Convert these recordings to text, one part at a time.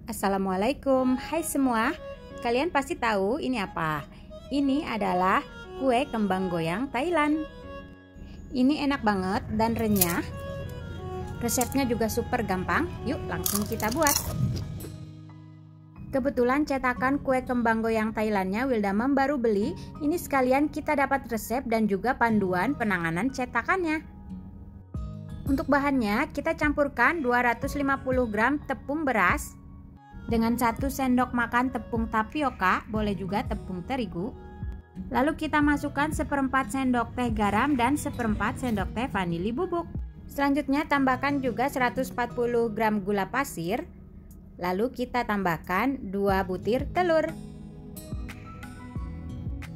Assalamualaikum, hai semua. Kalian pasti tahu ini apa? Ini adalah kue kembang goyang Thailand. Ini enak banget dan renyah. Resepnya juga super gampang. Yuk langsung kita buat. Kebetulan cetakan kue kembang goyang Thailandnya Wildamam baru beli. Ini sekalian kita dapat resep dan juga panduan penanganan cetakannya. Untuk bahannya kita campurkan 250 gram tepung beras dengan 1 sendok makan tepung tapioka, boleh juga tepung terigu. Lalu kita masukkan 1/4 sendok teh garam dan 1/4 sendok teh vanili bubuk. Selanjutnya tambahkan juga 140 gram gula pasir. Lalu kita tambahkan 2 butir telur.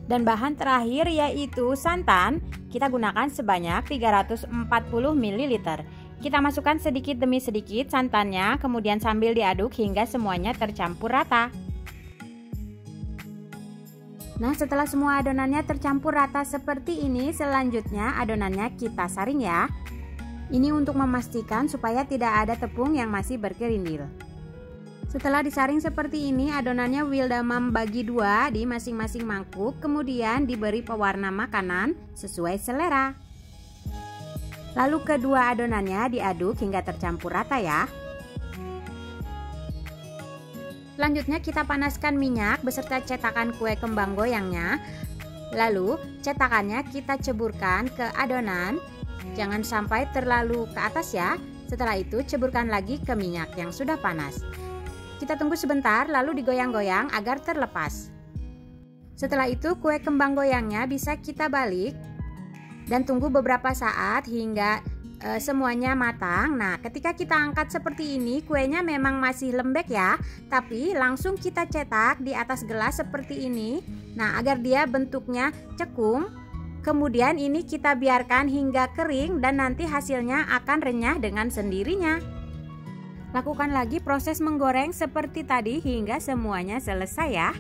Dan bahan terakhir yaitu santan, kita gunakan sebanyak 340 ml. Kita masukkan sedikit demi sedikit santannya, kemudian sambil diaduk hingga semuanya tercampur rata. Nah, setelah semua adonannya tercampur rata seperti ini, selanjutnya adonannya kita saring ya. Ini untuk memastikan supaya tidak ada tepung yang masih berkerindil. Setelah disaring seperti ini, adonannya Wildamam bagi 2 di masing-masing mangkuk, kemudian diberi pewarna makanan sesuai selera. Lalu kedua adonannya diaduk hingga tercampur rata ya. Selanjutnya kita panaskan minyak beserta cetakan kue kembang goyangnya. Lalu cetakannya kita ceburkan ke adonan. Jangan sampai terlalu ke atas ya. Setelah itu ceburkan lagi ke minyak yang sudah panas. Kita tunggu sebentar lalu digoyang-goyang agar terlepas. Setelah itu kue kembang goyangnya bisa kita balik dan tunggu beberapa saat hingga semuanya matang. Nah, ketika kita angkat seperti ini, kuenya memang masih lembek ya, tapi langsung kita cetak di atas gelas seperti ini. Nah, agar dia bentuknya cekung. Kemudian ini kita biarkan hingga kering dan nanti hasilnya akan renyah dengan sendirinya. Lakukan lagi proses menggoreng seperti tadi hingga semuanya selesai ya.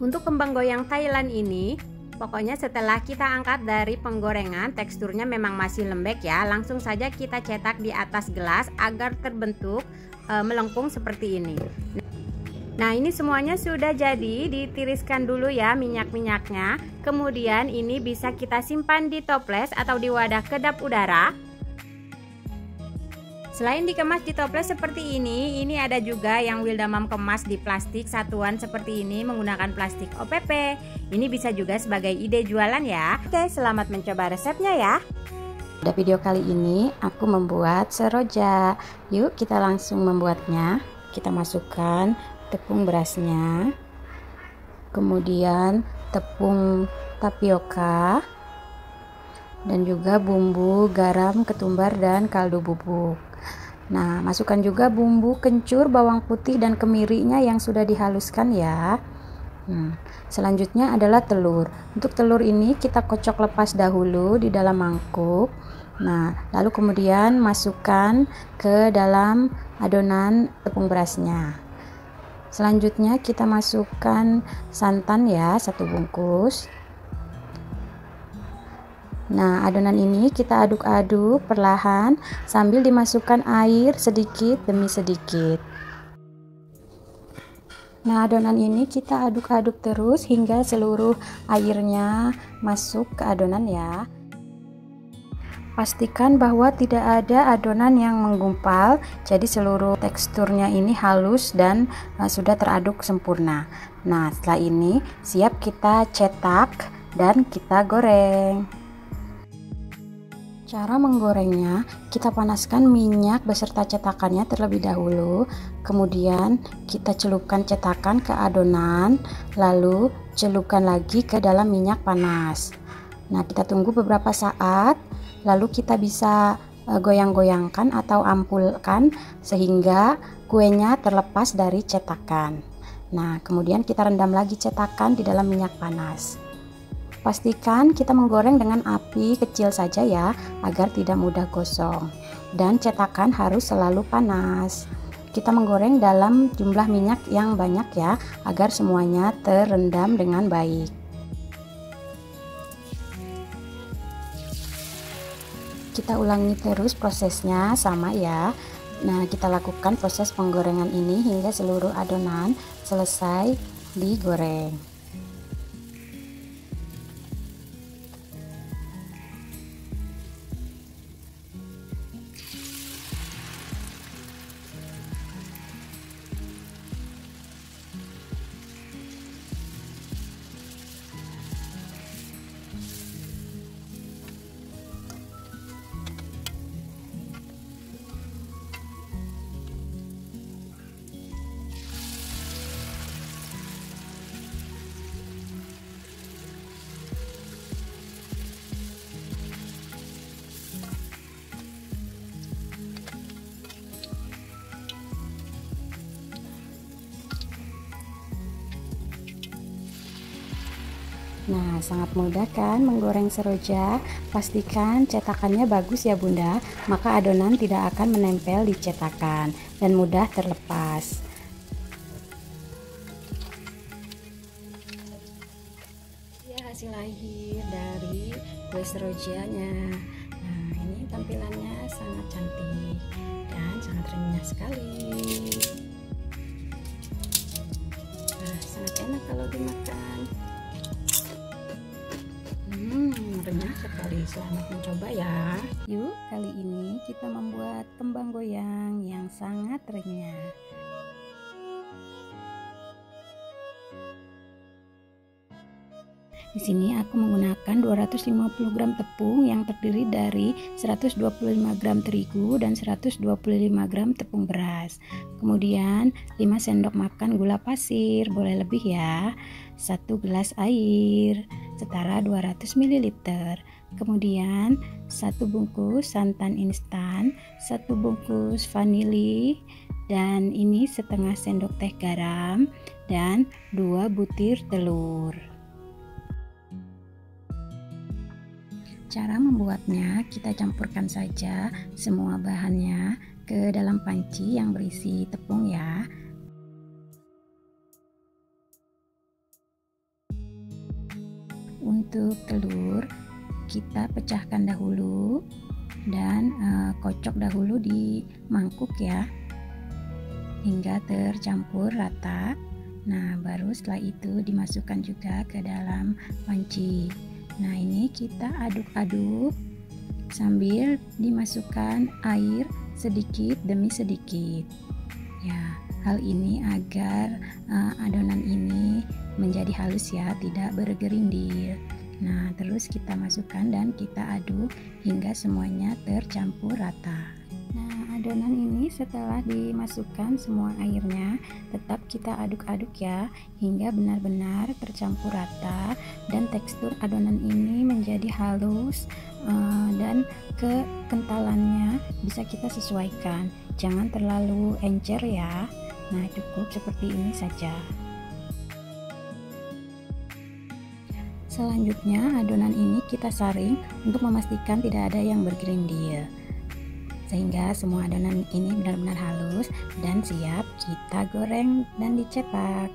Untuk kembang goyang Thailand ini, pokoknya setelah kita angkat dari penggorengan, teksturnya memang masih lembek ya. Langsung saja kita cetak di atas gelas agar terbentuk melengkung seperti ini. Nah, ini semuanya sudah jadi, ditiriskan dulu ya minyak-minyaknya. Kemudian ini bisa kita simpan di toples atau di wadah kedap udara. Selain dikemas di toples seperti ini ada juga yang Wildamam kemas di plastik satuan seperti ini menggunakan plastik OPP. Ini bisa juga sebagai ide jualan ya. Oke, selamat mencoba resepnya ya. Pada video kali ini aku membuat seroja. Yuk kita langsung membuatnya. Kita masukkan tepung berasnya, kemudian tepung tapioka, dan juga bumbu garam, ketumbar, dan kaldu bubuk. Nah, masukkan juga bumbu kencur, bawang putih, dan kemirinya yang sudah dihaluskan ya. Selanjutnya adalah telur. Untuk telur ini kita kocok lepas dahulu di dalam mangkuk. Nah, lalu kemudian masukkan ke dalam adonan tepung berasnya. Selanjutnya kita masukkan santan ya, 1 bungkus. Nah, adonan ini kita aduk-aduk perlahan sambil dimasukkan air sedikit demi sedikit. Nah, adonan ini kita aduk-aduk terus hingga seluruh airnya masuk ke adonan ya. Pastikan bahwa tidak ada adonan yang menggumpal, jadi seluruh teksturnya ini halus dan sudah teraduk sempurna. Nah, setelah ini siap kita cetak dan kita goreng. Cara menggorengnya, kita panaskan minyak beserta cetakannya terlebih dahulu, kemudian kita celupkan cetakan ke adonan, lalu celupkan lagi ke dalam minyak panas. Nah, kita tunggu beberapa saat, lalu kita bisa goyang-goyangkan atau ampulkan sehingga kuenya terlepas dari cetakan. Nah, kemudian kita rendam lagi cetakan di dalam minyak panas. Pastikan kita menggoreng dengan api kecil saja ya, agar tidak mudah gosong. Dan cetakan harus selalu panas. Kita menggoreng dalam jumlah minyak yang banyak ya, agar semuanya terendam dengan baik. Kita ulangi terus prosesnya sama ya. Nah, kita lakukan proses penggorengan ini hingga seluruh adonan selesai digoreng. Nah, sangat mudah kan menggoreng seroja? Pastikan cetakannya bagus ya Bunda, maka adonan tidak akan menempel di cetakan dan mudah terlepas. Ya, hasil akhir dari kue serojanya. Nah, ini tampilannya sangat cantik dan sangat renyah sekali. Nah, sangat enak kalau dimakan. Renyah sekali, selamat mencoba ya. Yuk, kali ini kita membuat kembang goyang yang sangat renyah. Di sini aku menggunakan 250 gram tepung yang terdiri dari 125 gram terigu dan 125 gram tepung beras. Kemudian 5 sendok makan gula pasir, boleh lebih ya. 1 gelas air setara 200 ml. Kemudian 1 bungkus santan instan, 1 bungkus vanili, dan ini setengah sendok teh garam dan 2 butir telur. Cara membuatnya, kita campurkan saja semua bahannya ke dalam panci yang berisi tepung ya. Untuk telur, kita pecahkan dahulu dan kocok dahulu di mangkuk ya, hingga tercampur rata. Nah, baru setelah itu dimasukkan juga ke dalam panci. Nah, ini kita aduk-aduk sambil dimasukkan air sedikit demi sedikit. Ya, hal ini agar adonan ini menjadi halus ya, tidak bergerindil. Nah, terus kita masukkan dan kita aduk hingga semuanya tercampur rata. Nah, adonan ini setelah dimasukkan semua airnya, tetap kita aduk-aduk ya hingga benar-benar tercampur rata dan tekstur adonan ini menjadi halus dan kekentalannya bisa kita sesuaikan. Jangan terlalu encer ya. Nah, cukup seperti ini saja. Selanjutnya adonan ini kita saring untuk memastikan tidak ada yang bergerindil, sehingga semua adonan ini benar-benar halus dan siap kita goreng dan dicetak.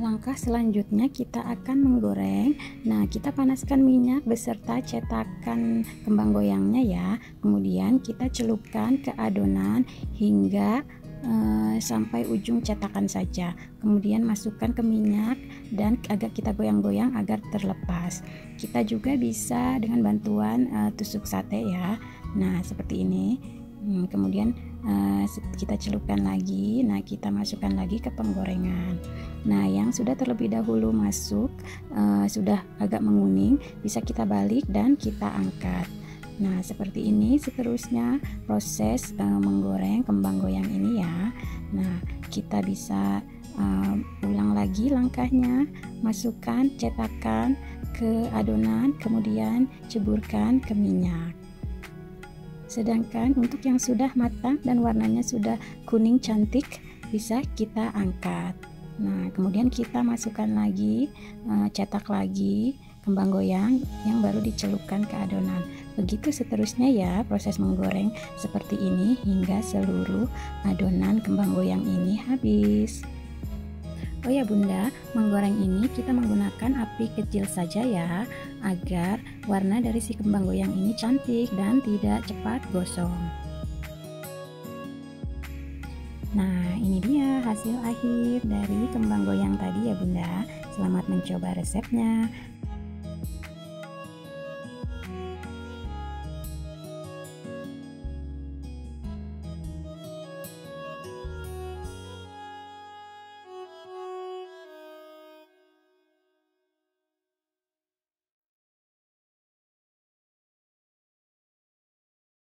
Langkah selanjutnya kita akan menggoreng. Nah, kita panaskan minyak beserta cetakan kembang goyangnya ya. Kemudian kita celupkan ke adonan hingga sampai ujung cetakan saja. Kemudian masukkan ke minyak dan agak kita goyang-goyang agar terlepas. Kita juga bisa dengan bantuan tusuk sate ya. Nah, seperti ini. Kemudian kita celupkan lagi. Nah, kita masukkan lagi ke penggorengan. Nah, yang sudah terlebih dahulu masuk sudah agak menguning, bisa kita balik dan kita angkat. Nah, seperti ini seterusnya proses menggoreng kembang goyang ini ya. Nah, kita bisa ulang lagi langkahnya. Masukkan cetakan ke adonan, kemudian ceburkan ke minyak. Sedangkan untuk yang sudah matang dan warnanya sudah kuning cantik, bisa kita angkat. Nah, kemudian kita masukkan lagi, cetak lagi kembang goyang yang baru dicelupkan ke adonan. Begitu seterusnya ya proses menggoreng seperti ini hingga seluruh adonan kembang goyang ini habis. Oh ya Bunda, menggoreng ini kita menggunakan api kecil saja ya, agar warna dari si kembang goyang ini cantik dan tidak cepat gosong. Nah, ini dia hasil akhir dari kembang goyang tadi ya Bunda. Selamat mencoba resepnya.